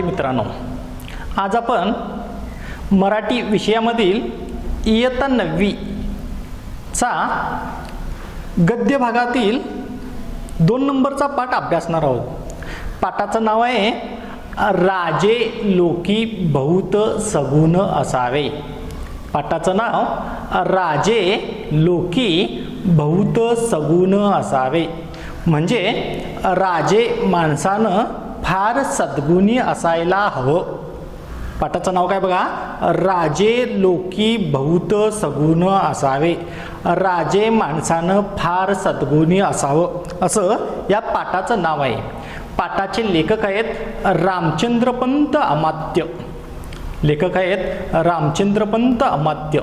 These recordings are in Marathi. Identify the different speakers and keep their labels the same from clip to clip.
Speaker 1: विद्यार्थी मित्रांनो, आज आपण मराठी विषयामधील इयत्ता 9वी चा गद्य भागातील 2 नंबरचा पाठ अभ्यासणार आहोत। पाठाचं नाव आहे राजे लोकी बहुत सगुण असावे। पाठाचं नाव राजे लोकी बहुत सगुण असावे, म्हणजे राजे माणसानं फार सद्गुणी असायला हवं। पाठाचं नाव काय बघा, राजे लोकी बहुत सगुण असावे, राजे माणसानं फार सद्गुणी असावं, असं या पाठाचं नाव आहे। पाठाचे लेखक आहेत रामचंद्रपंत अमात्य। लेखक आहेत रामचंद्रपंत अमात्य।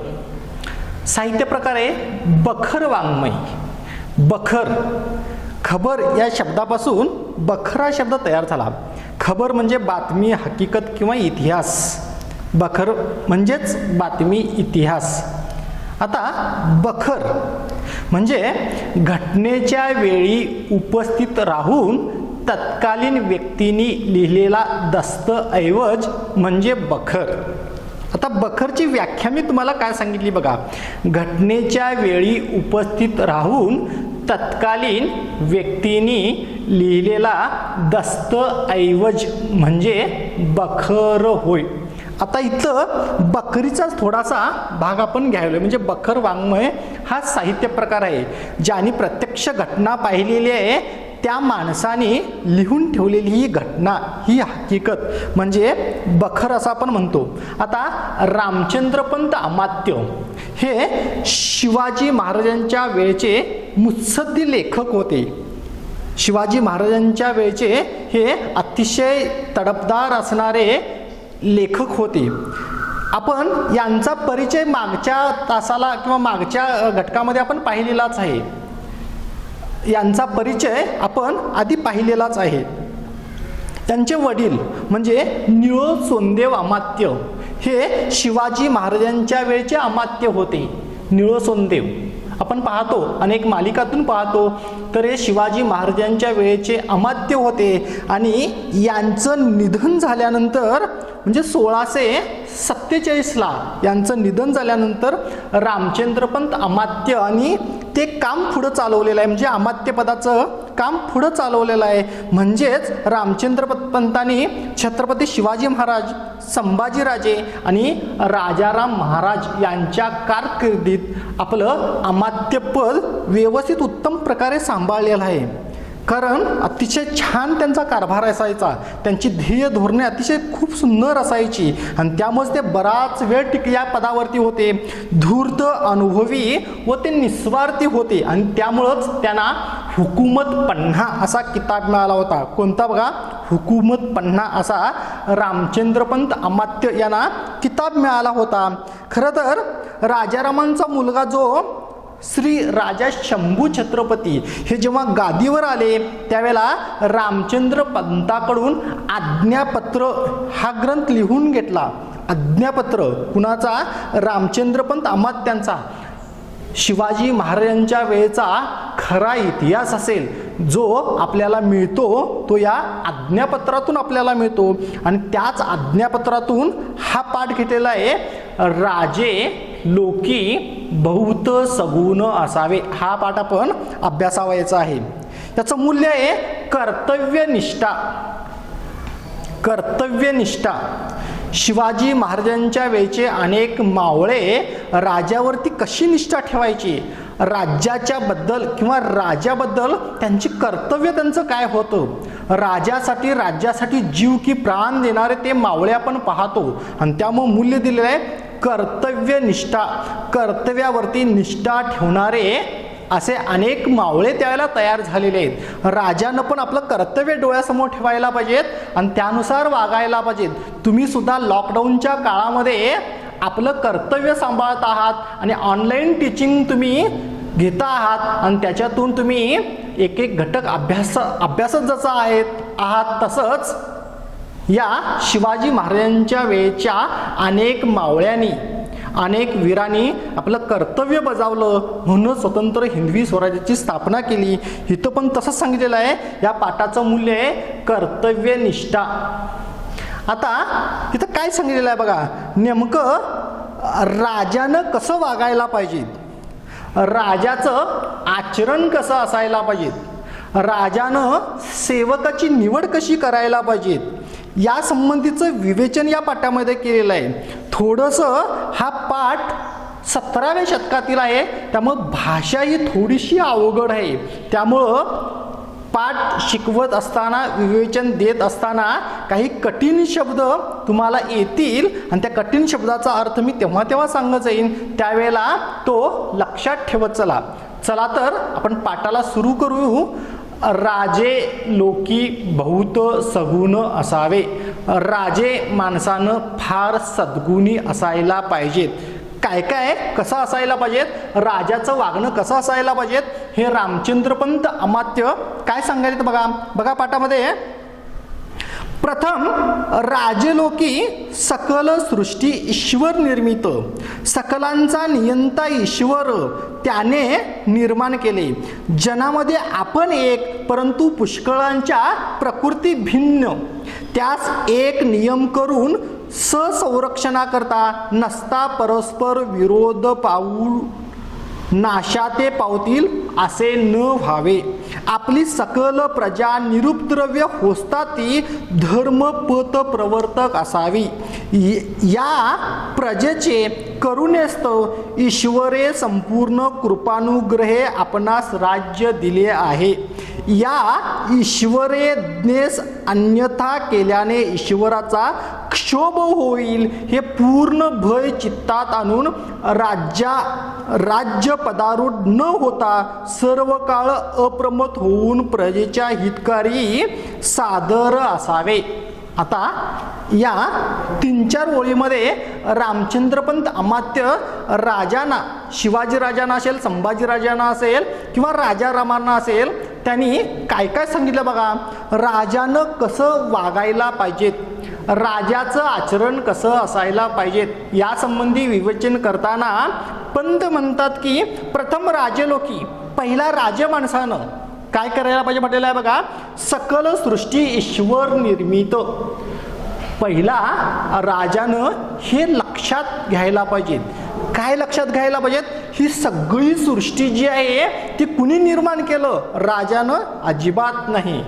Speaker 1: साहित्य प्रकार आहे बखर वाङ्मय। बखर, खबर या शब्दापासून बखर हा शब्द तयार झाला। खबर म्हणजे बातमी, हकीकत किंवा इतिहास। बखर म्हणजेच बातमी, इतिहास। आता बखर म्हणजे घटनेच्या वेळी उपस्थित राहून तत्कालीन व्यक्तीने लिहिलेला दस्तऐवज म्हणजे बखर। आता बखरची व्याख्या मी तुम्हाला काय सांगितली बघा, घटनेच्या वेळी उपस्थित राहून तत्कालीन व्यक्तीने लिहिलेला दस्तऐवज म्हणजे बखर होय। आता इथं बखरीचाच थोडासा भाग आपण घ्यायला, म्हणजे बखर वाङ्मय हा साहित्य प्रकार आहे ज्याने प्रत्यक्ष घटना पाहिलेली आहे, त्या माणसाने लिहून ठेवलेली ही घटना, ही हकीकत म्हणजे बखर असं आपण म्हणतो। आता रामचंद्रपंत अमात्य हे शिवाजी महाराजांच्या वेळचे मुत्सद्दी लेखक होते। शिवाजी महाराजांच्या वेळचे हे अतिशय तडफदार असणारे लेखक होते। आपण यांचा परिचय मागच्या तासाला किंवा मागच्या घटकामध्ये आपण पाहिलेलाच आहे। यांचा परिचय आपण आधी पाहिलेलाच आहे। त्यांचे वडील म्हणजे निळोसोंदेव अमात्य हे शिवाजी महाराजांच्या वेळचे अमात्य होते। निळोसोंदेव आपण पाहतो, अनेक मालिकातून पाहतो, तर हे शिवाजी महाराजांच्या वेळेचे अमात्य होते। आणि यांचं निधन झाल्यानंतर म्हणजे 1647ला यांचं निधन झाल्यानंतर रामचंद्रपंत अमात्य आणि ते काम पुढं चालवलेलं आहे, म्हणजे अमात्यपदाचं काम पुढं चालवलेलं आहे। म्हणजेच रामचंद्रपंतांनी छत्रपती शिवाजी महाराज, संभाजीराजे आणि राजाराम महाराज यांच्या कारकिर्दीत आपलं अमात्यपद व्यवस्थित उत्तम प्रकारे सांभाळलेलं आहे। कारण अतिशय छान त्यांचा कारभार असायचा, त्यांची ध्येय धोरणे अतिशय खूप सुंदर असायची आणि त्यामुळे ते बराच वेळ या पदावरती होते। धूर्त, अनुभवी व ते निस्वार्थी होते आणि त्यामुळंच त्यांना हुकूमत पन्हा असा किताब मिळाला होता। कोणता बघा, हुकूमत पन्हा असा रामचंद्रपंत अमात्य यांना किताब मिळाला होता। खरं तर राजारामांचा मुलगा जो श्री राजा शंभू छत्रपती हे जेव्हा गादीवर आले त्यावेळेला रामचंद्र पंताकडून आज्ञापत्र हा ग्रंथ लिहून घेतला। आज्ञापत्र कुणाचा? रामचंद्रपंत अमात्यांचा। शिवाजी महाराजांच्या वेळेचा खरा इतिहास असेल जो आपल्याला मिळतो तो या आज्ञापत्रातून आपल्याला मिळतो आणि त्याच आज्ञापत्रातून हा पाठ घेतलेला आहे, राजे लोकी बहुत सगुण असावे। हा पाठ आपण अभ्यासावायचा आहे। त्याचं मूल्य आहे कर्तव्यनिष्ठा। कर्तव्यनिष्ठा। शिवाजी महाराजांच्या वेळचे अनेक मावळे राजावरती कशी निष्ठा ठेवायची, राज्याच्या बद्दल किंवा राजाबद्दल त्यांची कर्तव्य त्यांचं काय होतं, राजासाठी राज्यासाठी जीव की प्राण देणारे ते मावळे आपण पाहतो आणि त्यामुळे मूल्य दिलेलं आहे कर्तव्यनिष्ठा। कर्तव्यावरती निष्ठा ठेवणारे असे अनेक मावळे त्यावेळेला तयार झालेले आहेत। राजानं पण आपलं कर्तव्य डोळ्यासमोर ठेवायला पाहिजेत आणि त्यानुसार वागायला पाहिजेत। तुम्ही सुद्धा लॉकडाऊनच्या काळामध्ये आपलं कर्तव्य सांभाळत आहात आणि ऑनलाईन टीचिंग तुम्ही घेता आहात आणि त्याच्यातून तुम्ही एक एक घटक अभ्यासत जसं आहात तसंच या शिवाजी महाराजांच्या वेळेच्या अनेक मावळ्यांनी, अनेक वीरांनी आपलं कर्तव्य बजावलं म्हणून स्वतंत्र हिंदवी स्वराज्याची स्थापना केली। इथं पण तसंच सांगितलेलं आहे। या पाठाचं मूल्य आहे कर्तव्यनिष्ठा। आता इथं काय सांगितलेलं आहे बघा, नेमकं राजानं कसं वागायला पाहिजे, राजाचं आचरण कसं असायला पाहिजे, राजानं सेवकाची निवड कशी करायला पाहिजे, या संबंधीचं विवेचन या पाठामध्ये केलेलं आहे. थोडंसं हा पाठ 17व्या शतकातील आहे, त्यामुळं भाषा ही थोडीशी अवघड आहे. त्यामुळं पाठ शिकवत असताना, विवेचन देत असताना काही कठीण शब्द तुम्हाला येतील आणि त्या कठीण शब्दाचा अर्थ मी तेव्हा तेव्हा सांगत जाईन, त्यावेळेला तो लक्षात ठेवत चला. चला तर आपण पाठाला सुरू करू. राजे लोकी बहुत सगुण असावे. राजे माणसानं फार सद्गुणी असायला पाहिजेत. काय काय कसं असायला पाहिजेत, राजाचं वागणं कसं असायला पाहिजेत, हे रामचंद्रपंत अमात्य काय सांगायचे बघा. बघा पाठामध्ये, प्रथम राजलोकी सकल सृष्टी ईश्वर निर्मित. सकलांचा नियंता ईश्वर त्याने निर्माण केले. जनामध्ये आपण एक, परंतु पुष्कळांच्या प्रकृती भिन्न. त्यास एक नियम करून ससंरक्षणाकरता नसता परस्पर विरोध पाऊल नाशाते पावतील असे न व्हावे. आपली सकल प्रजा निरुपद्रव्य होसता ती धर्मपथ प्रवर्तक असावी. या प्रजेचे करुणेस्तव ईश्वरे संपूर्ण कृपानुग्रहे आपणास राज्य दिले आहे. या ईश्वरेज्ञेस अन्यथा केल्याने ईश्वराचा क्षोभ होईल हे पूर्ण भय चित्तात आणून राज्य पदारूढ न होता सर्व काळ अप्रमत्त होऊन प्रजेच्या हितकारी सादर असावे. आता या 3-4 ओळीमध्ये रामचंद्रपंत अमात्य राजांना, शिवाजी राजांना असेल, संभाजी राजांना असेल किंवा राजा रामांना असेल, त्यांनी काय काय सांगितलं बघा. राजानं कसं वागायला पाहिजेत, राजाचं आचरण कसं असायला पाहिजेत, या संबंधी विवेचन करताना पंत म्हणतात की प्रथम राजलोकी, पहिला राजमाणसानं काय करायला पाहिजे म्हटलेलं आहे बघा. सकल सृष्टी ईश्वर निर्मित. पहिला राजानं हे लक्षात घ्यायला पाहिजे. काय लक्षात घ्यायला पाहिजेत, ही सगळी सृष्टी जी आहे ती कुणी निर्माण केलं, राजानं अजिबात नाही.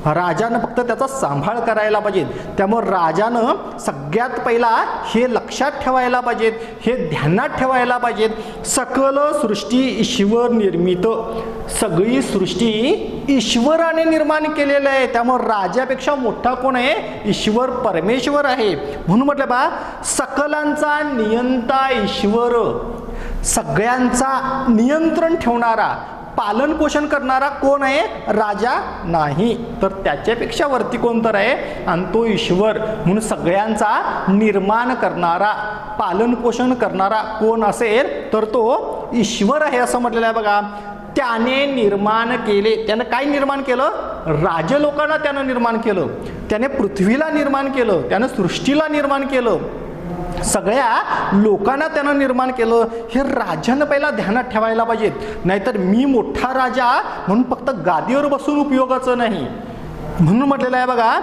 Speaker 1: राजानं फक्त त्याचा सांभाळ करायला पाहिजे. त्यामुळे राजानं सगळ्यात पहिला हे लक्षात ठेवायला पाहिजेत, हे ध्यानात ठेवायला पाहिजेत. सकल सृष्टी ईश्वर निर्मित. सगळी सृष्टी ईश्वराने निर्माण केलेलं आहे. त्यामुळे राजापेक्षा मोठा कोण आहे, ईश्वर परमेश्वर आहे. म्हणून म्हटलं बा, सकलांचा नियंता ईश्वर, सगळ्यांचा नियंत्रण ठेवणारा, पालन पोषण करणारा कोण आहे, राजा नाही. तर त्याच्यापेक्षा वरती कोण तर आहे, आणि तो ईश्वर. म्हणून सगळ्यांचा निर्माण करणारा, पालन पोषण करणारा कोण असेल तर तो ईश्वर आहे असं म्हटलेलं आहे बघा. त्याने निर्माण केले. त्यानं काय निर्माण केलं, राजलोकांना त्यानं निर्माण केलं, त्याने पृथ्वीला निर्माण केलं, त्यानं सृष्टीला निर्माण केलं, सगळ्या लोकांना त्यानं निर्माण केलं. हे राजानं पहिला ध्यानात ठेवायला पाहिजेत. नाहीतर मी मोठा राजा म्हणून फक्त गादीवर बसून उपयोगाचं नाही. म्हणून म्हटलेलं आहे बघा,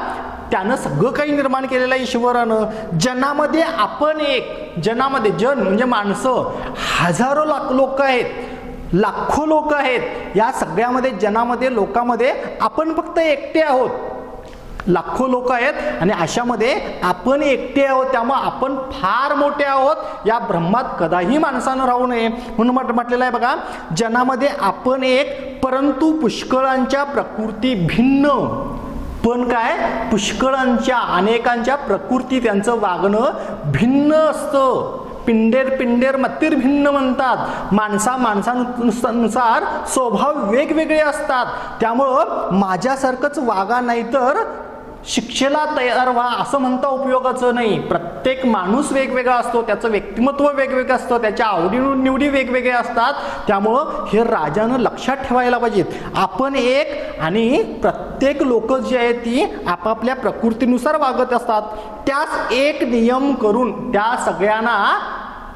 Speaker 1: त्यानं सगळं काही निर्माण केलेलं आहे ईश्वरानं. जनामध्ये आपण एक, जनामध्ये, जन म्हणजे माणसं, हजारो लोक आहेत, लाखो लोक आहेत. या सगळ्यामध्ये, जनामध्ये, लोकांमध्ये आपण फक्त एकटे आहोत. लाखो लोक आहेत आणि अशामध्ये आपण एकटे आहोत. त्यामुळे आपण फार मोठे आहोत. या ब्रह्मात कदाही माणसानं राहू नये. म्हणून म्हटलेलं आहे बघा, जनामध्ये आपण एक, परंतु पुष्कळांच्या प्रकृती भिन्न. पण काय, पुष्कळांच्या, अनेकांच्या प्रकृती, त्यांचं वागणं भिन्न असतं. पिंडेर मत्तीर भिन्न म्हणतात. माणसानुसार स्वभाव वेगवेगळे असतात. त्यामुळं माझ्यासारखंच वागा, नाही तर शिक्षेला तयार व्हा असं म्हणता उपयोगाचं नाही. प्रत्येक माणूस वेगवेगळा असतो, त्याचं व्यक्तिमत्व वेगवेगळं असतं, त्याच्या आवडीनिवडी वेगवेगळ्या असतात. त्यामुळं हे राजानं लक्षात ठेवायला पाहिजेत. आपण एक आणि प्रत्येक लोक जी आहेत ती आपापल्या प्रकृतीनुसार वागत असतात. त्यास एक नियम करून त्या सगळ्यांना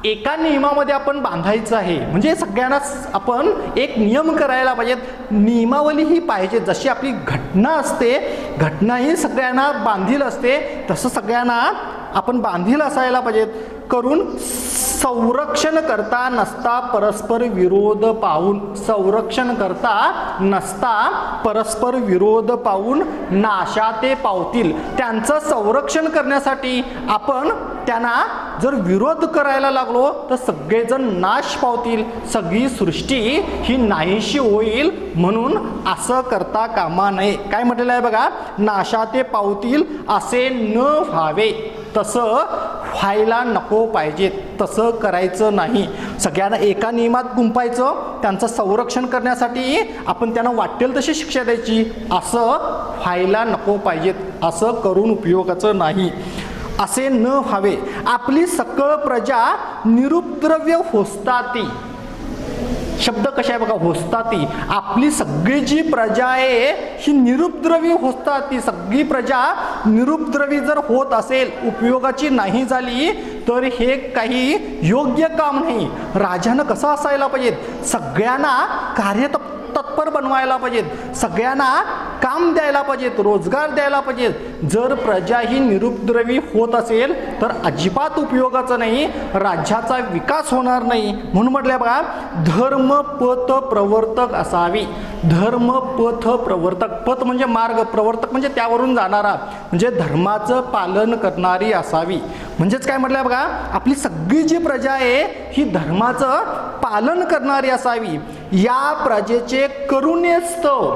Speaker 1: एका नियमामध्ये आपण बांधायचं आहे. म्हणजे सगळ्यांना आपण एक नियम करायला पाहिजेत. नियमावली ही पाहिजे. जशी आपली घटना असते घटनाही सगळ्यांना बांधील असते, तसं सगळ्यांना आपण बांधील असायला पाहिजेत. करून संरक्षण करता नसता परस्पर विरोध पाहून, संरक्षण करता नसता परस्पर विरोध पाहून नाशा ते पावतील. त्यांचं संरक्षण करण्यासाठी आपण त्यांना जर विरोध करायला लागलो तर सगळेजण नाश पावतील, सगळी सृष्टी ही नाहीशी होईल. म्हणून असं करता कामा नये. काय म्हटलेलं आहे बघा, नाशा ते पावतील असे न व्हावे, तसं व्हायला नको पाहिजे, तसं करायचं नाही. सगळ्यांना एका नियमात गुंफायचं, त्यांचं संरक्षण करण्यासाठी आपण त्यांना वाटेल तशी शिक्षा द्यायची, असं व्हायला नको पाहिजेत, असं करून उपयोगाचं नाही. असे न व्हावे. आपली सकळ प्रजा निरुपद्रव्य होस्ताती. शब्द कशा आहे बघा, होस्ताती. आपली सगळी जी प्रजा आहे ही निरुपद्रवी होस्ताती. सगळी प्रजा निरुपद्रवी जर होत असेल, उपयोगाची नाही झाली, तर हे काही योग्य काम नाही. राजानं कसं असायला पाहिजे, सगळ्यांना तत्पर बनवायला पाहिजेत, सगळ्यांना काम द्यायला पाहिजेत, रोजगार द्यायला पाहिजेत. जर प्रजा ही निरुपद्रवी होत असेल तर अजिबात उपयोगाचं नाही, राज्याचा विकास होणार नाही. म्हणून म्हटलं बघा, धर्मपथ प्रवर्तक असावी. धर्मपथ प्रवर्तक, पथ म्हणजे मार्ग, प्रवर्तक म्हणजे त्यावरून जाणारा, म्हणजे धर्माचं पालन करणारी असावी. म्हणजेच काय म्हटलंय बघा, आपली सगळी जी प्रजा आहे ही धर्माचं पालन करणारी असावी. या प्रजेचे करुणेस्तव,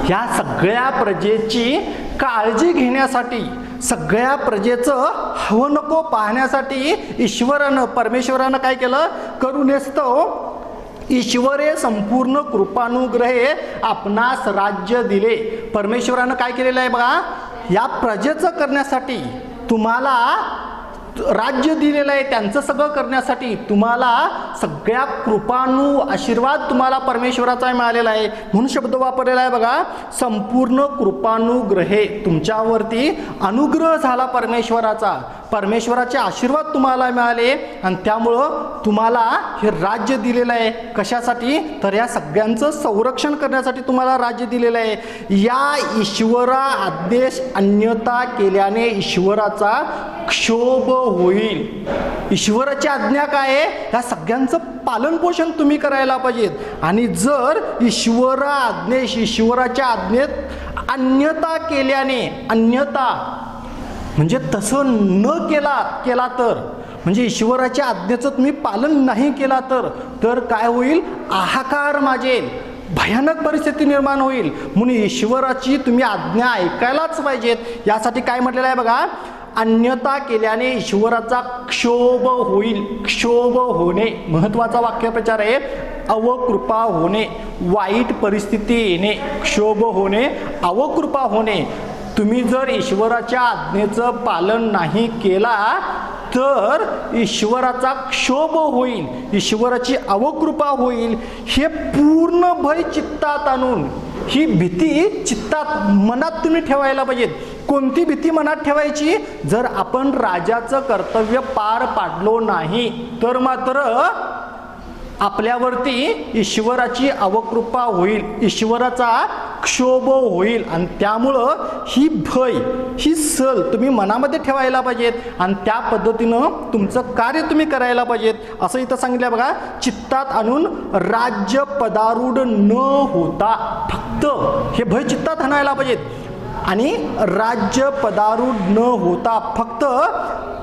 Speaker 1: या सगळ्या प्रजेची काळजी घेण्यासाठी, सगळ्या प्रजेचं हवं नको पाहण्यासाठी ईश्वरानं, परमेश्वरानं काय केलं, करुणेस्तव ईश्वरे संपूर्ण कृपानुग्रहे आपणास राज्य दिले. परमेश्वरानं काय केलेलं आहे बघा, या प्रजेचं करण्यासाठी तुम्हाला राज्य दिलेलं आहे, त्यांचं सगळं करण्यासाठी तुम्हाला सगळ्या कृपानु आशीर्वाद तुम्हाला परमेश्वराचा मिळालेला आहे. म्हणून शब्द वापरलेला आहे बघा, संपूर्ण कृपानुग्रहे. तुमच्यावरती अनुग्रह झाला परमेश्वराचा, परमेश्वराचे आशीर्वाद तुम्हाला मिळाले आणि त्यामुळं तुम्हाला हे राज्य दिलेलं आहे. कशासाठी, तर या सगळ्यांचं संरक्षण करण्यासाठी तुम्हाला राज्य दिलेलं आहे. या ईश्वरा आदेश अन्यथा केल्याने ईश्वराचा क्षोभ होईल. ईश्वराची आज्ञा काय आहे, या सगळ्यांचं पालन पोषण तुम्ही करायला पाहिजेत. आणि जर ईश्वरा आज्ञेश, ईश्वराच्या आज्ञेत अन्यथा केल्याने, अन्यथा म्हणजे तसं न केला तर, म्हणजे ईश्वराच्या आज्ञेचं तुम्ही पालन नाही केला तर काय होईल, हाहाकार माजेल, भयानक परिस्थिती निर्माण होईल. म्हणून ईश्वराची तुम्ही आज्ञा ऐकायलाच पाहिजेत. यासाठी काय म्हटलेलं आहे बघा, अन्यथा केल्याने ईश्वराचा क्षोभ होईल. क्षोभ होणे महत्वाचा वाक्यप्रचार आहे. अवकृपा होणे, वाईट परिस्थिती येणे, क्षोभ होणे, अवकृपा होणे. तुम्ही जर ईश्वराच्या आज्ञेचं पालन नाही केला तर ईश्वराचा क्षोभ होईल, ईश्वराची अवकृपा होईल. हे पूर्ण भय चित्तात आणून, ही भीती चित्तात मनात तुम्ही ठेवायला पाहिजेत. कोणती भीती मनात ठेवायची, जर आपण राजाचं कर्तव्य पार पाडलो नाही तर मात्र आपल्यावरती ईश्वराची अवकृपा होईल, ईश्वराचा क्षोभ होईल. आणि त्यामुळं ही भय, ही सल तुम्ही मनामध्ये ठेवायला पाहिजेत आणि त्या पद्धतीनं तुमचं कार्य तुम्ही करायला पाहिजेत. असं इथं सांगितलं बघा, चित्तात आणून राज्य पदारूढ न होता, फक्त हे भय चित्तात आणायला पाहिजेत. आणि राज्य पदारूढ न होता, फक्त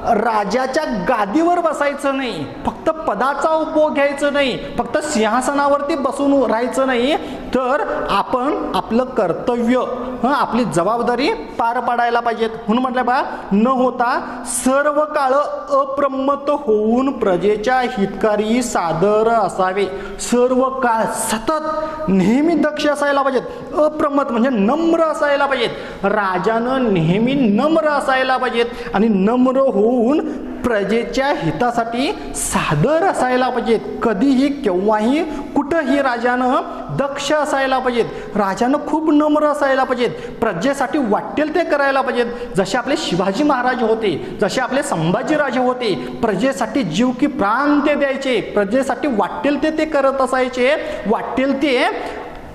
Speaker 1: राजाच्या गादीवर बसायचं नाही, फक्त पदाचा उपभोग घ्यायचं नाही, फक्त सिंहासनावरती बसून राहायचं नाही, तर आपण आपलं कर्तव्य, आपली जबाबदारी पार पाडायला पाहिजेत. म्हणून म्हटलं बा, न होता सर्व काळ अप्रमत्त होऊन प्रजेच्या हितकारी सादर असावे. सर्व काळ सतत नेहमी दक्ष असायला पाहिजेत. अप्रमत्त म्हणजे नम्र असायला पाहिजेत. राजानं नेहमी नम्र असायला पाहिजेत आणि नम्र होऊन प्रजेच्या हितासाठी सादर असायला पाहिजेत. कधीही केव्हाही कुठंही राजानं दक्ष असायला पाहिजेत. राजानं खूप नम्र असायला पाहिजेत. प्रजेसाठी वाटेल ते करायला पाहिजेत. जसे आपले शिवाजी महाराज होते, जसे आपले संभाजीराजे होते, प्रजेसाठी जीव की प्राण ते द्यायचे, प्रजेसाठी वाटेल ते करत असायचे, वाटेल ते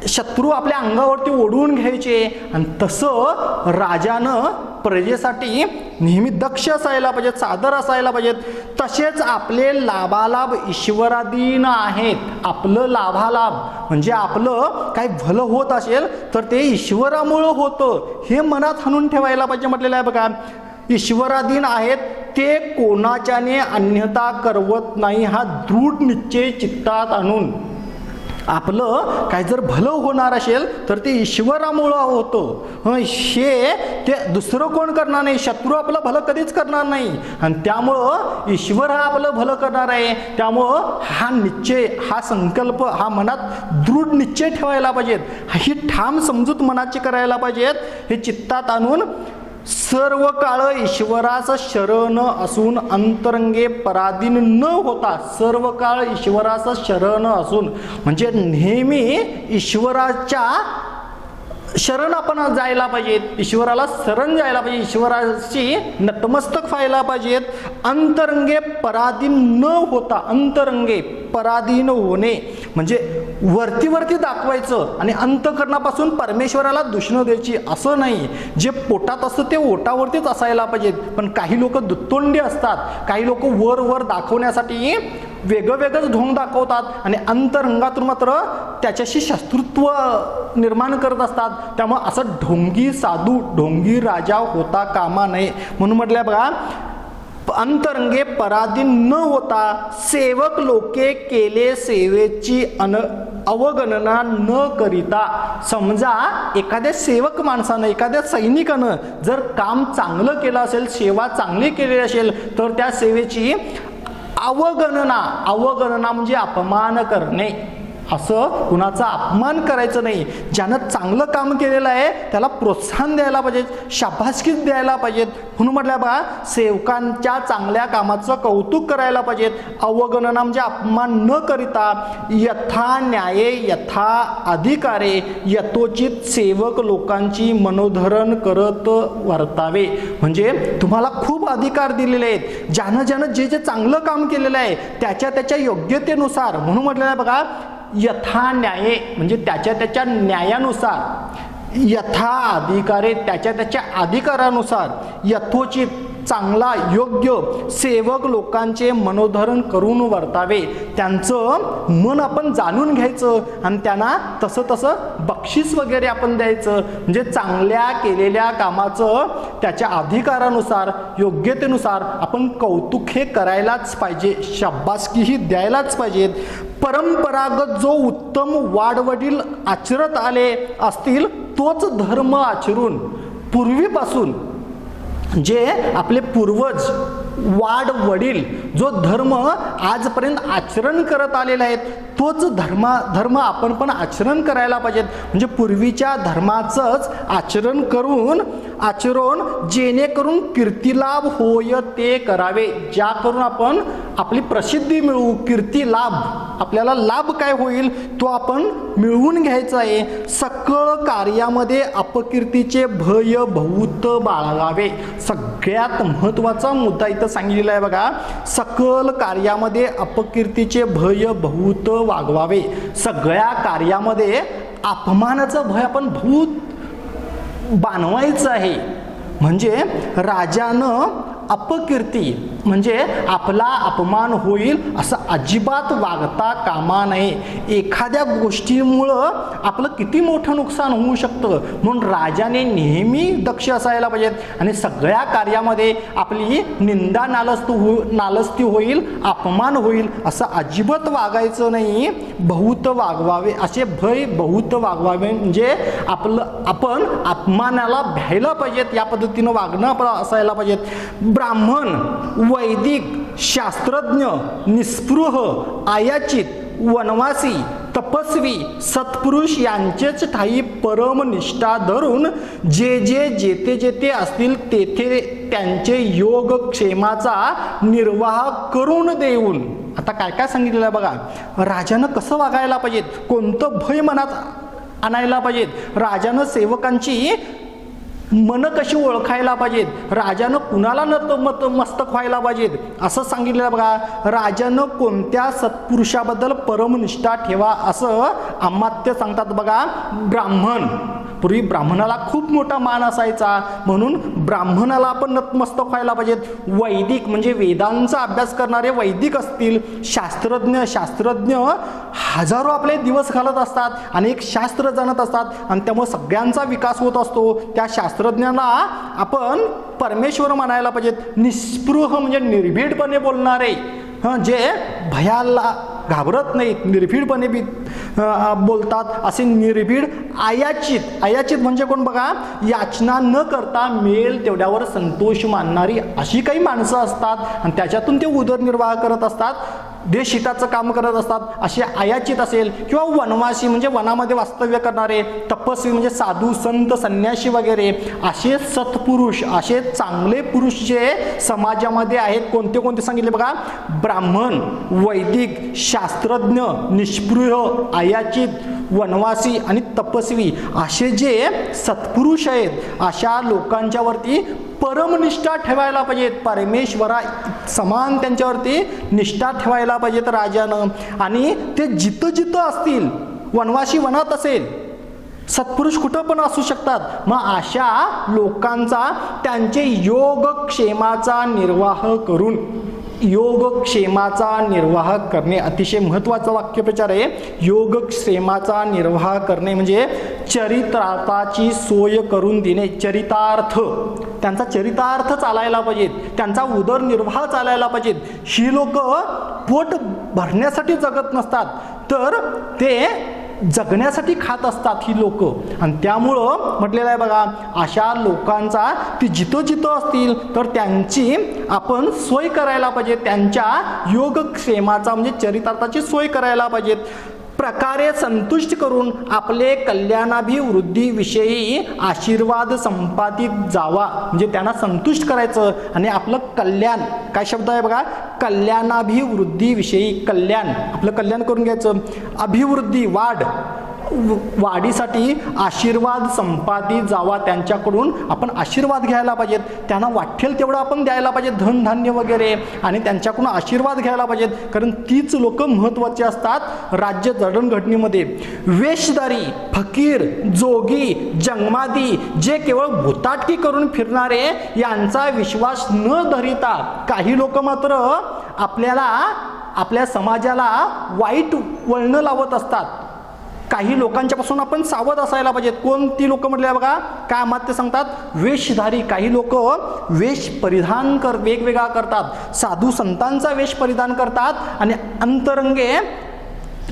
Speaker 1: शत्रू आपल्या अंगावरती ओढवून घ्यायचे. आणि तसं राजानं प्रजेसाठी नेहमी दक्ष असायला पाहिजे, सादर असायला पाहिजेत. तसेच आपले लाभालाभ ईश्वराधीन आहेत. आपलं लाभालाभ म्हणजे आपलं काही भलं होत असेल तर ते ईश्वरामुळं होतं, हे मनात हाणून ठेवायला पाहिजे म्हटलेलं आहे बघा. ईश्वराधीन आहेत, ते कोणाच्याने अन्यथा करवत नाही, हा दृढ निश्चय चित्तात आणून आपलं काय जर भलं होणार असेल तर ते ईश्वरामुळं होतं. हे ते दुसरं कोण करणार नाही, शत्रू आपलं भलं कधीच करणार नाही. आणि त्यामुळं ईश्वर हा आपलं भलं करणार आहे. त्यामुळं हा निश्चय, हा संकल्प, हा मनात दृढ निश्चय ठेवायला पाहिजेत. ही ठाम समजूत मनाची करायला पाहिजेत. हे चित्तात आणून सर्व काळ ईश्वराच शरण असून अंतरंगे पराधीन न होता, सर्व काळ ईश्वराच शरण असून म्हणजे नेहमी ईश्वराच्या शरण आपण जायला पाहिजेत, ईश्वराला शरण जायला पाहिजे, ईश्वराशी नतमस्तक व्हायला पाहिजेत. अंतरंगे पराधीन न होता, अंतरंगे पराधीन होणे म्हणजे वरती दाखवायचं आणि अंतःकरणापासून परमेश्वराला दूषणं द्यायची असं नाही. जे पोटात असतं ते ओटावरतीच असायला पाहिजेत. पण काही लोक दुत्तोंडी असतात, काही लोक वर दाखवण्यासाठी वेगळंच ढोंग दाखवतात आणि अंतरंगातून मात्र त्याच्याशी शत्रुत्व निर्माण करत असतात. त्यामुळे असं ढोंगी साधू, ढोंगी राजा होता कामा नये. म्हणून म्हटलंय बघा, अंतरंगे पराधीन न होता सेवक लोके केले सेवेची अवगणना न करिता. समजा एखाद्या सेवक माणसानं, एखाद्या सैनिकानं जर काम चांगलं केलं असेल, सेवा चांगली केलेली असेल तर त्या सेवेची अवगणना म्हणजे अपमान करणे. असं कुणाचा अपमान करायचं नाही. ज्यानं चांगलं काम केलेलं आहे त्याला प्रोत्साहन द्यायला पाहिजे, शाबासकी द्यायला पाहिजेत. म्हणून म्हटलं बघा, सेवकांच्या चांगल्या कामाचं कौतुक करायला पाहिजेत. अवगणना म्हणजे अपमान न करिता यथा न्याये यथा अधिकारे यथोचित सेवक लोकांची मनोधरण करत वर्तावे. म्हणजे तुम्हाला खूप अधिकार दिलेले आहेत, ज्यानं जे चांगलं काम केलेलं आहे त्याच्या योग्यतेनुसार. म्हणून म्हटलेलं आहे बघा, यथा न्याये म्हणजे त्याच्या न्यायानुसार, यथा अधिकारे त्याच्या अधिकारानुसार, यथोचित चांगला योग्य सेवक लोकांचे मनोधरण करून वर्तावे. त्यांचं मन आपण जाणून घ्यायचं आणि त्यांना तसं बक्षीस वगैरे आपण द्यायचं. म्हणजे चांगल्या केलेल्या कामाचं त्याच्या अधिकारानुसार, योग्यतेनुसार आपण कौतुक हे करायलाच पाहिजे, शाबासकीही द्यायलाच पाहिजेत. परंपरागत जो उत्तम वाडवडील आचरत आले असतील तोच धर्म आचरून, पूर्वीपासून जे आपले पूर्वज वाडवडील जो धर्म आजपर्यंत आचरण करत आलेले आहेत तोच धर्म आपण पण आचरण करायला पाहिजेत. म्हणजे पूर्वीच्या धर्माचंच आचरण जेणेकरून कीर्तिलाभ होय ते करावे. ज्या करून आपण आपली प्रसिद्धी मिळवू, कीर्तिलाभ, आपल्याला लाभ काय होईल तो आपण मिळवून घ्यायचा आहे. सकळ कार्यामध्ये अपकीर्तीचे भय बहुत बाळगावे. सगळ्यात महत्त्वाचा मुद्दा इथं सांगितलेला आहे बघा, सकल कार्यामध्ये अपकीर्तीचे भय बहुत वागवावे. सगळ्या कार्यामध्ये अपमानाचं भय आपण बहुत बाणवायचं आहे. म्हणजे राजानं अपकीर्ती म्हणजे आपला अपमान होईल असं अजिबात वागता कामा नये. एखाद्या गोष्टीमुळं आपलं किती मोठं नुकसान होऊ शकतं, म्हणून राजाने नेहमी दक्ष असायला पाहिजेत आणि सगळ्या कार्यामध्ये आपली निंदा नालस्ती होईल, अपमान होईल असं अजिबात वागायचं नाही. बहुत वागवावे, असे भय बहुत वागवावे म्हणजे आपण अपमानाला भ्यायला पाहिजेत, या पद्धतीनं वागणं आपलं असायला पाहिजेत. ब्राह्मण, वैदिक, शास्त्रज्ञ, निस्पृह, आयाचित, वनवासी, तपस्वी, सत्पुरुष यांचेच ठाई परम निष्ठा धरून जेथे असतील तेथे त्यांचे योगक्षेमाचा निर्वाह करून देऊन. आता काय सांगितलेलं बघा, राजानं कसं वागायला पाहिजेत, कोणतं भय मनात आणायला पाहिजेत. राजानं सेवकांची मन कशी ओळखायला पाहिजेत, राजानं कुणाला मस्तक व्हायला पाहिजेत असं सांगितलेलं बघा. राजानं कोणत्या सत्पुरुषाबद्दल परमनिष्ठा ठेवा असं अमात्य सांगतात बघा. ब्राह्मण, पूर्वी ब्राह्मणाला खूप मोठा मान असायचा म्हणून ब्राह्मणाला आपण नतमस्तक व्हायला पाहिजेत. वैदिक म्हणजे वेदांचा अभ्यास करणारे वैदिक असतील, शास्त्रज्ञ हजारो आपले दिवस घालत असतात, अनेक शास्त्र जाणत असतात आणि त्यामुळे सगळ्यांचा विकास होत असतो. त्या शास्त्रज्ञाला आपण परमेश्वर म्हणायला पाहिजेत. निस्पृह म्हणजे निर्भीडपणे बोलणारे, जे भयाला घाबरत नाहीत, निर्भीडपणे बोलतात असे निर्भीड. आयाचित म्हणजे कोण बघा, याचना न करता मिळेल तेवढ्यावर संतोष मानणारी अशी काही माणसं असतात आणि त्याच्यातून ते उदरनिर्वाह करत असतात, देशहिताचं काम करत असतात, असे आयाचित असेल. किंवा वनवासी म्हणजे वनामध्ये वास्तव्य करणारे, तपस्वी म्हणजे साधू संत संन्यासी वगैरे असे सत्पुरुष, असे चांगले पुरुष जे समाजामध्ये आहेत. कोणते कोणते सांगितले बघा. ब्राह्मण, वैदिक, शास्त्रज्ञ, निष्पृह, आयाचित, वनवासी आणि तपस्वी असे जे सत्पुरुष आहेत अशा लोकांच्यावरती परमनिष्ठा ठेवायला पाहिजेत. परमेश्वरा समान त्यांच्यावरती निष्ठा ठेवायला पाहिजेत राजानं. आणि ते जिथं असतील, वनवासी वनात असेल, सत्पुरुष कुठं पण असू शकतात, मग अशा लोकांचा त्यांचे योगक्षेमाचा निर्वाह करून, योगक्षेमाचा निर्वाह करणे अतिशय महत्त्वाचा वाक्यप्रचार आहे. योगक्षेमाचा निर्वाह करणे म्हणजे चरितार्थाची सोय करून देणे. चरितार्थ, त्यांचा चरितार्थ चालायला पाहिजेत, त्यांचा उदरनिर्वाह चालायला पाहिजेत. ही लोक पोट भरण्यासाठी जगत नसतात, तर ते जगण्यासाठी खात असतात ही लोक. आणि त्यामुळं म्हटलेलं आहे बघा, अशा लोकांचा ती जिथं असतील तर त्यांची आपण सोय करायला पाहिजे, त्यांच्या योगक्षेमाचा म्हणजे चरितार्थाची सोय करायला पाहिजेत. प्रकारे संतुष्ट करून आपले कल्याणाभिवृद्धीविषयी आशीर्वाद संपादित जावा, म्हणजे त्यांना संतुष्ट करायचं आणि आपलं कल्याण, काय शब्द आहे बघा, कल्याणाभिवृद्धीविषयी, कल्याण, आपलं कल्याण करून घ्यायचं. अभिवृद्धी, वाढीसाठी आशीर्वाद संपादित जावा, त्यांच्याकडून आपण आशीर्वाद घ्यायला पाहिजेत. त्यांना वाटेल तेवढं आपण द्यायला पाहिजे, धनधान्य वगैरे, आणि त्यांच्याकडून आशीर्वाद घ्यायला पाहिजेत, कारण तीच लोक महत्त्वाची असतात राज्य जडणघडणीमध्ये. वेशधारी, फकीर, जोगी, जंगमादी जे केवळ भुताटकी करून फिरणारे यांचा विश्वास न धरिता काही लोक मात्र आपल्या समाजाला वाईट वळण लावत असतात. काही लोकांच्यापासून आपण सावध असायला पाहिजेत. कोणती लोक म्हटले बघा, काय अमात्य सांगतात, वेशधारी. काही लोक वेश परिधान वेगवेगळा करतात, साधू संतांचा वेश परिधान करतात आणि अंतरंगे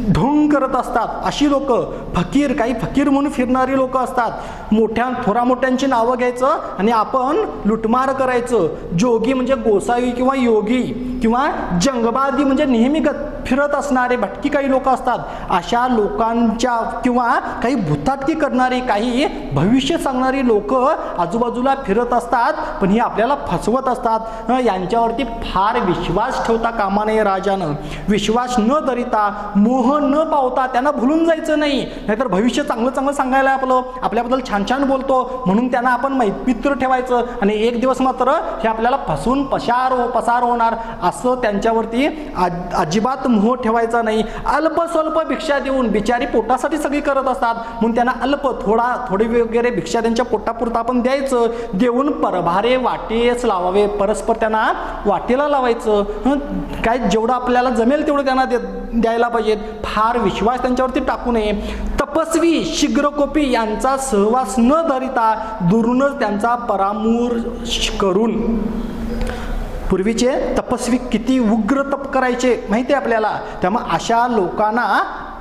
Speaker 1: ढोंग करत असतात अशी लोक. फकीर, काही फकीर म्हणून फिरणारी लोक असतात, थोरा मोठ्यांची नावं घ्यायचं आणि आपण लुटमार करायचं. जोगी म्हणजे गोसावी किंवा योगी, किंवा जंगबादी म्हणजे नेहमी फिरत असणारे भटकी काही लोक असतात. अशा लोकांच्या, किंवा काही भुताटकी करणारी, काही भविष्य सांगणारी लोक आजूबाजूला फिरत असतात, पण ही आपल्याला फसवत असतात. यांच्यावरती फार विश्वास ठेवता कामा नये राजानं. विश्वास न धरिता, मोह न पावता त्यांना भुलून जायचं नाही. नाहीतर भविष्य चांगलं सांगायला आपल्याबद्दल छान बोलतो म्हणून त्यांना आपण मित्र ठेवायचं आणि एक दिवस मात्र हे आपल्याला फसवून पसार होणार, असं त्यांच्यावरती अजिबात मोह ठेवायचा नाही. अल्प स्वल्प भिक्षा देऊन, बिचारी पोटासाठी सगळी करत असतात म्हणून त्यांना अल्प थोडी वगैरे भिक्षा त्यांच्या पोटापुरता आपण द्यायचं. देऊन परभारे वाटेच लावावे, परस्पर त्यांना वाटेला लावायचं. काय जेवढं आपल्याला जमेल तेवढं त्यांना द्यायला पाहिजे. फार विश्वास त्यांच्यावरती टाकू नये. तपस्वी, शीघ्रकोपी यांचा सहवास न धरिता दुरूनच त्यांचा परामर्श करून. पूर्वीचे तपस्वी किती उग्र तप करायचे माहिती आहे आपल्याला. त्यामुळे अशा लोकांना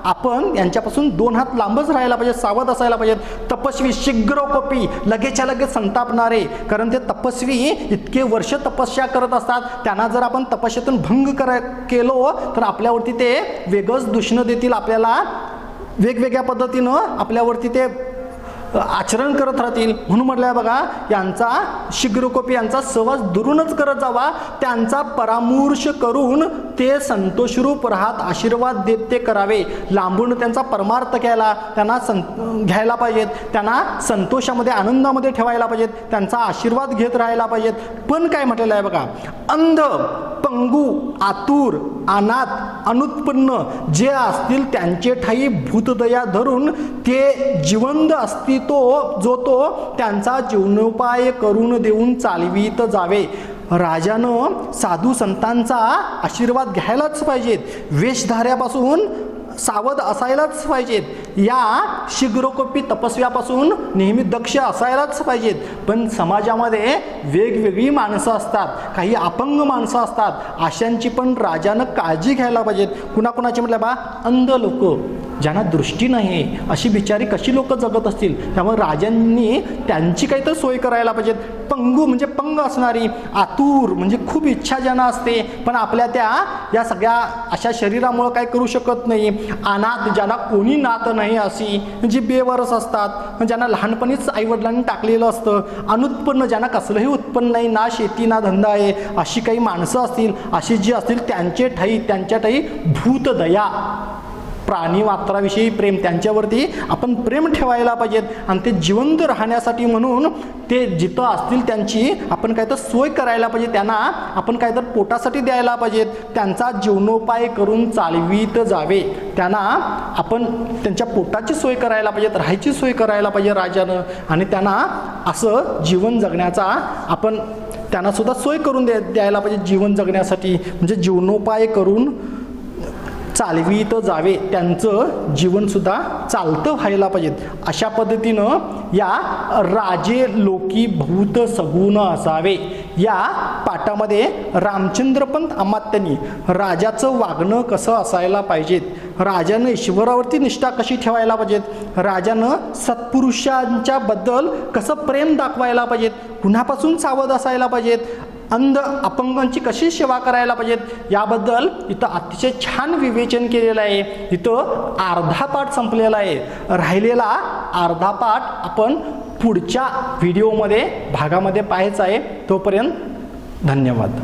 Speaker 1: आपण यांच्यापासून 2 हात लांबच राहायला पाहिजे, सावध असायला पाहिजे. तपस्वी, शीघ्रकोपी, लगेचच्या लगेच संतापणारे, कारण ते तपस्वी इतके वर्ष तपस्या करत असतात. त्यांना जर आपण तपस्येतून भंग केलो तर आपल्यावरती ते वेगळंच दूषणं देतील, आपल्याला वेगवेगळ्या पद्धतीनं आपल्यावरती ते आचरण करत राहतील. म्हणून म्हटलं बघा, यांचा शीघ्रकोपी यांचा सहवास दुरूनच करत जावा, त्यांचा परामर्श करून ते संतोषरूप राहत आशीर्वाद देत ते करावे. लांबून त्यांचा परमार्थ घ्यायला त्यांना घ्यायला पाहिजेत, त्यांना संतोषामध्ये आनंदामध्ये ठेवायला पाहिजेत, त्यांचा आशीर्वाद घेत राहायला पाहिजेत. पण काय म्हटलेलं आहे बघा, अंध, पंगू, आतुर, अनाथ, अनुत्पन्न जे असतील त्यांचे ठाई भूतदया धरून ते जिवंत असती जो तो त्यांचा जीवनोपाय करून देऊन चालवीत जावे. राजानं साधू संतांचा आशीर्वाद घ्यायलाच पाहिजेत, वेशधाऱ्यापासून सावध असायलाच पाहिजेत, या शीघ्रकोपी तपस्व्यापासून नेहमी दक्ष असायलाच पाहिजेत. पण समाजामध्ये वेगवेगळी माणसं असतात, काही अपंग माणसं असतात, अशांची पण राजानं काळजी घ्यायला पाहिजेत. कुणाकुणाची म्हटलं बा, अंध लोक ज्यांना दृष्टी नाही अशी बिचारी कशी लोक जगत असतील, त्यामुळे राजांनी त्यांची काही तर सोय करायला पाहिजेत. पंगू म्हणजे पंग असणारी, आतुर म्हणजे खूप इच्छा ज्यांना असते पण आपल्या या सगळ्या अशा शरीरामुळं काय करू शकत नाही, अनाथ ज्यांना कोणी नात नाही अशी जी बेवारस असतात, ज्यांना लहानपणीच आईवडिलांनी टाकलेलं असतं, अनुत्पन्न ज्यांना कसलंही उत्पन्न नाही, ना शेती ना धंदा आहे, अशी काही माणसं असतील, अशी जी असतील त्यांच्या ठाई भूतदया, प्राणी मात्राविषयी प्रेम, त्यांच्यावरती आपण प्रेम ठेवायला पाहिजेत. आणि ते जिवंत राहण्यासाठी म्हणून ते जिथं असतील त्यांची आपण काय तर सोय करायला पाहिजे, त्यांना आपण काय तर पोटासाठी द्यायला पाहिजेत, त्यांचा जीवनोपाय करून चालवीत जावे. त्यांना आपण त्यांच्या पोटाची सोय करायला पाहिजेत, राहायची सोय करायला पाहिजे राजानं, आणि त्यांना असं जीवन जगण्याचा आपण त्यांना सुद्धा सोय करून द्यायला पाहिजे. जीवन जगण्यासाठी म्हणजे जीवनोपाय करून चालवीत जावे, त्यांचं जीवनसुद्धा चालतं व्हायला पाहिजेत. अशा पद्धतीनं या राजे लोकी भूत सगुण असावे या पाठामध्ये रामचंद्रपंत अमात्यांनी राजाचं वागणं कसं असायला पाहिजेत, राजानं ईश्वरावरती निष्ठा कशी ठेवायला पाहिजेत, राजानं सत्पुरुषांच्या बद्दल कसं प्रेम दाखवायला पाहिजेत, कुणापासून सावध असायला पाहिजेत, अंध अपंगांची कशी सेवा करायला पाहिजेत, याबद्दल इथं अतिशय छान विवेचन केलेलं आहे. इथं अर्धा पाठ संपलेला आहे, राहिलेला अर्धा पाठ आपण पुढच्या व्हिडिओमध्ये भागामध्ये पाहायचा आहे. तोपर्यंत धन्यवाद.